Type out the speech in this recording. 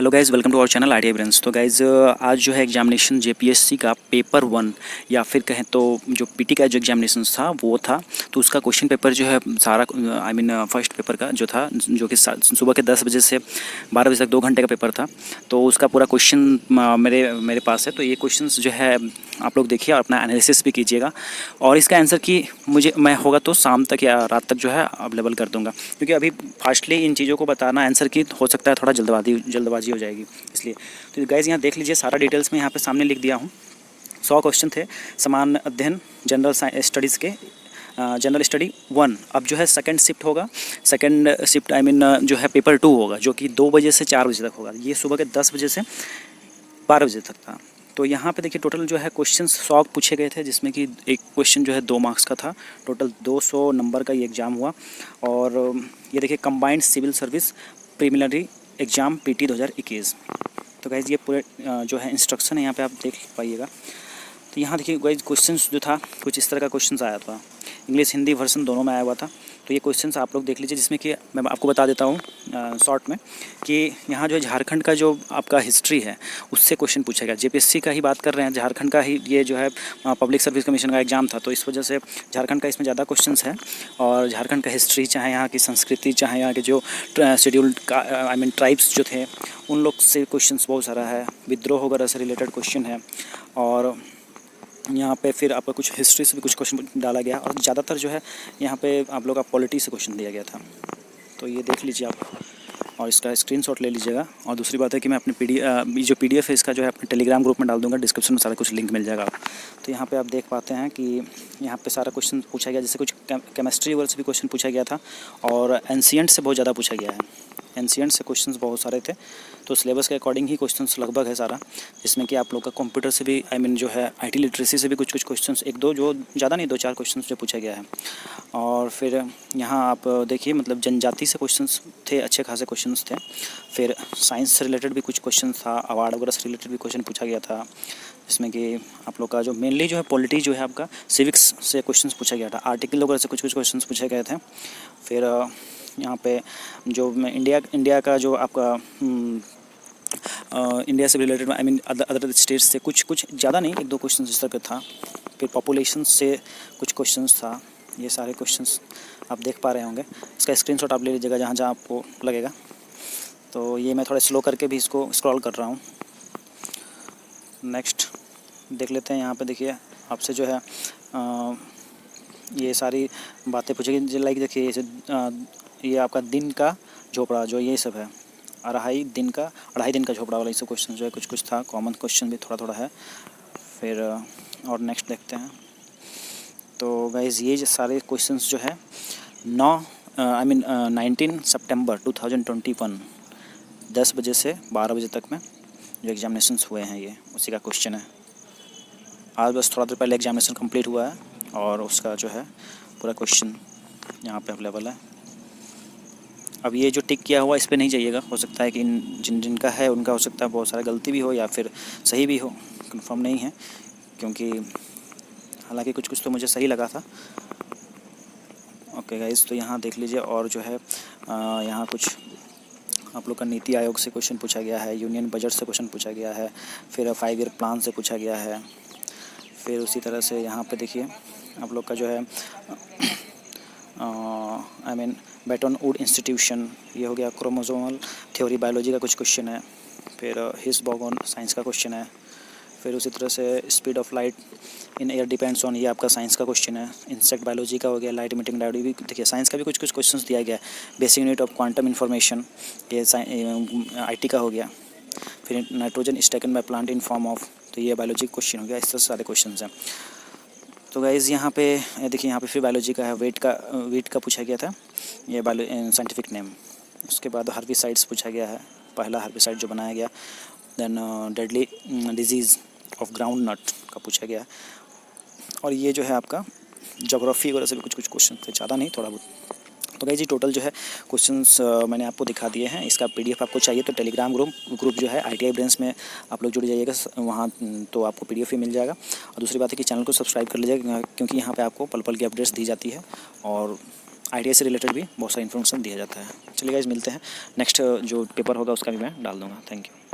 Hello guys, welcome to our channel ITI brains. तो guys आज जो है एग्जामिनेशन जेपीएससी का पेपर 1 या फिर कहें तो जो पीटी का जो एग्जामिनेशन था वो था। तो उसका क्वेश्चन पेपर जो है सारा फर्स्ट पेपर का जो था, जो कि सुबह के 10 बजे से 12 बजे तक 2 घंटे का पेपर था। तो उसका पूरा क्वेश्चन मेरे पास है। तो ये क्वेश्चन जो है आप लोग देखिए और अपना एनालिसिस भी कीजिएगा। और इसका आंसर की मैं होगा तो शाम तक या रात तक जो है अवेलेबल कर दूँगा, क्योंकि अभी फास्टली इन चीज़ों को बताना आंसर की हो सकता है थोड़ा जल्दबाजी हो जाएगी इसलिए। तो गाइज़ यहाँ देख लीजिए, सारा डिटेल्स में यहाँ पे सामने लिख दिया हूँ। 100 क्वेश्चन थे समान अध्ययन जनरल स्टडीज़ के, जनरल स्टडी 1। अब जो है सेकंड शिफ्ट होगा, सेकंड शिफ्ट जो है पेपर 2 होगा, जो कि 2 बजे से 4 बजे तक होगा। ये सुबह के 10 बजे से 12 बजे तक था। तो यहाँ पे देखिए टोटल जो है क्वेश्चन 100 पूछे गए थे, जिसमें कि एक क्वेश्चन जो है 2 मार्क्स का था। टोटल 200 नंबर का ये एग्ज़ाम हुआ। और ये देखिए combined civil service preliminary exam PT 2021। तो गाइज़ ये पूरे जो है इंस्ट्रक्शन है, यहाँ पे आप देख पाइएगा। तो यहाँ देखिए गाइज़ क्वेश्चंस जो था कुछ इस तरह का क्वेश्चंस आया था, इंग्लिश हिंदी वर्सन दोनों में आया हुआ था। तो ये क्वेश्चंस आप लोग देख लीजिए, जिसमें कि मैं आपको बता देता हूँ शॉर्ट में कि यहाँ जो है झारखंड का जो आपका हिस्ट्री है उससे क्वेश्चन पूछा गया। जेपीएससी का ही बात कर रहे हैं, झारखंड का ही ये जो है पब्लिक सर्विस कमीशन का एग्ज़ाम था, तो इस वजह से झारखंड का इसमें ज़्यादा क्वेश्चंस है। और झारखंड का हिस्ट्री, चाहे यहाँ की संस्कृति, चाहे यहाँ के जो शेड्यूल्ड ट्राइब्स जो थे उन लोग से क्वेश्चंस बहुत सारा है। विद्रोह वगैरह से रिलेटेड क्वेश्चन है। और यहाँ पे फिर आपका कुछ हिस्ट्री से भी कुछ क्वेश्चन डाला गया, और ज़्यादातर जो है यहाँ पे आप लोग का पॉलिटी से क्वेश्चन दिया गया था। तो ये देख लीजिए आप, और इसका स्क्रीनशॉट ले लीजिएगा। और दूसरी बात है कि मैं अपने जो पीडीएफ है इसका जो है अपने टेलीग्राम ग्रुप में डाल दूँगा, डिस्क्रिप्शन में सारा कुछ लिंक मिल जाएगा। तो यहाँ पे आप देख पाते हैं कि यहाँ पे सारा क्वेश्चन पूछा गया, जैसे कुछ केमिस्ट्री वगैरह से भी क्वेश्चन पूछा गया था, और एंशिएंट से बहुत ज़्यादा पूछा गया है। एंशिएंट से क्वेश्चंस बहुत सारे थे। तो सिलेबस के अकॉर्डिंग ही क्वेश्चंस लगभग है सारा, जिसमें कि आप लोग का कंप्यूटर से भी जो है आईटी लिटरेसी से भी कुछ क्वेश्चंस, एक दो, जो ज़्यादा नहीं 2-4 क्वेश्चंस जो पूछा गया है। और फिर यहाँ आप देखिए मतलब जनजाति से क्वेश्चंस थे, अच्छे खासे क्वेश्चंस थे। फिर साइंस से रिलेटेड भी कुछ क्वेश्चन था, अवार्ड वगैरह से रिलेटेड भी क्वेश्चन पूछा गया था, जिसमें कि आप लोग का जो मेनली जो है पॉलिटी जो है आपका सिविक्स से क्वेश्चंस पूछा गया था। आर्टिकल वगैरह से कुछ क्वेश्चंस पूछे गए थे। फिर यहाँ पे जो इंडिया का जो आपका इंडिया से रिलेटेड अदर स्टेट्स से कुछ ज़्यादा नहीं, 1-2 क्वेश्चन इस तरह का था। फिर पॉपुलेशन से कुछ क्वेश्चंस था। ये सारे क्वेश्चंस आप देख पा रहे होंगे। इसका स्क्रीनशॉट आप ले लीजिएगा जहाँ जहाँ आपको लगेगा। तो ये मैं थोड़ा स्लो करके भी इसको स्क्रॉल कर रहा हूँ। नेक्स्ट देख लेते हैं। यहाँ पे देखिए आपसे जो है ये सारी बातें पूछेगी, लाइक देखिए ये आपका दिन का झोपड़ा जो ये सब है, अढ़ाई दिन का झोपड़ा वाला ये सब क्वेश्चन जो है कुछ था। कॉमन क्वेश्चन भी थोड़ा है। फिर और नेक्स्ट देखते हैं। तो गाइज़ ये जो सारे क्वेश्चंस जो है 19 सितंबर 2021 10 बजे से 12 बजे तक में जो एग्जामिनेशंस हुए हैं, ये उसी का क्वेश्चन है। आज बस थोड़ा देर पहले एग्जामिनेशन कंप्लीट हुआ है, और उसका जो है पूरा क्वेश्चन यहाँ पे अवेलेबल है। अब ये जो टिक किया हुआ इस पर नहीं जाइएगा, हो सकता है कि जिनका है उनका हो सकता है बहुत सारा गलती भी हो या फिर सही भी हो, कंफर्म नहीं है, क्योंकि हालांकि कुछ तो मुझे सही लगा था। ओके गाइज़, तो यहाँ देख लीजिए। और जो है यहाँ कुछ आप लोग का नीति आयोग से क्वेश्चन पूछा गया है, यूनियन बजट से क्वेश्चन पूछा गया है, फिर 5 ईयर प्लान से पूछा गया है। फिर उसी तरह से यहाँ पे देखिए आप लोग का जो है बैटन वुड इंस्टीट्यूशन, ये हो गया। क्रोमोसोमल थ्योरी बायोलॉजी का कुछ क्वेश्चन है। फिर हिग्स बोसॉन साइंस का क्वेश्चन है। फिर उसी तरह से speed of light in air depends on, ये आपका साइंस का क्वेश्चन है। इंसेक्ट बायोलॉजी का हो गया। लाइट इमिटिंग डायोड भी देखिए साइंस का भी कुछ क्वेश्चंस दिया गया है। Basic unit of quantum information, ये आईटी का हो गया। फिर nitrogen is taken by plant in form of, तो ये बायोलॉजी का क्वेश्चन हो गया। इस तरह सारे क्वेश्चन हैं। तो गाइज़ यहाँ पे देखिए, यहाँ पे फिर बायोलॉजी का है। वेट का पूछा गया था, ये साइंटिफिक नेम। उसके बाद हर्बिसाइड्स पूछा गया है, पहला हर्बिसाइड जो बनाया गया। Then deadly disease of groundnut का पूछा गया। और ये जो है आपका ज्योग्राफी वगैरह से भी कुछ क्वेश्चन थे, ज़्यादा नहीं, थोड़ा बहुत। तो गाइज़ ये टोटल जो है क्वेश्चंस मैंने आपको दिखा दिए हैं। इसका पीडीएफ आपको चाहिए तो टेलीग्राम ग्रुप जो है आईटीआई ब्रेन्स में आप लोग जुड़ जाइएगा वहाँ, तो आपको पीडीएफ ही मिल जाएगा। और दूसरी बात है कि चैनल को सब्सक्राइब कर लीजिएगा, क्योंकि यहाँ पे आपको पल पल की अपडेट्स दी जाती है। और ITI से रिलेटेड भी बहुत सारी इन्फॉर्मेशन दिया जाता है। चलिए गाइस, मिलते हैं नेक्स्ट जो पेपर होगा उसका भी मैं डाल दूँगा। Thank you.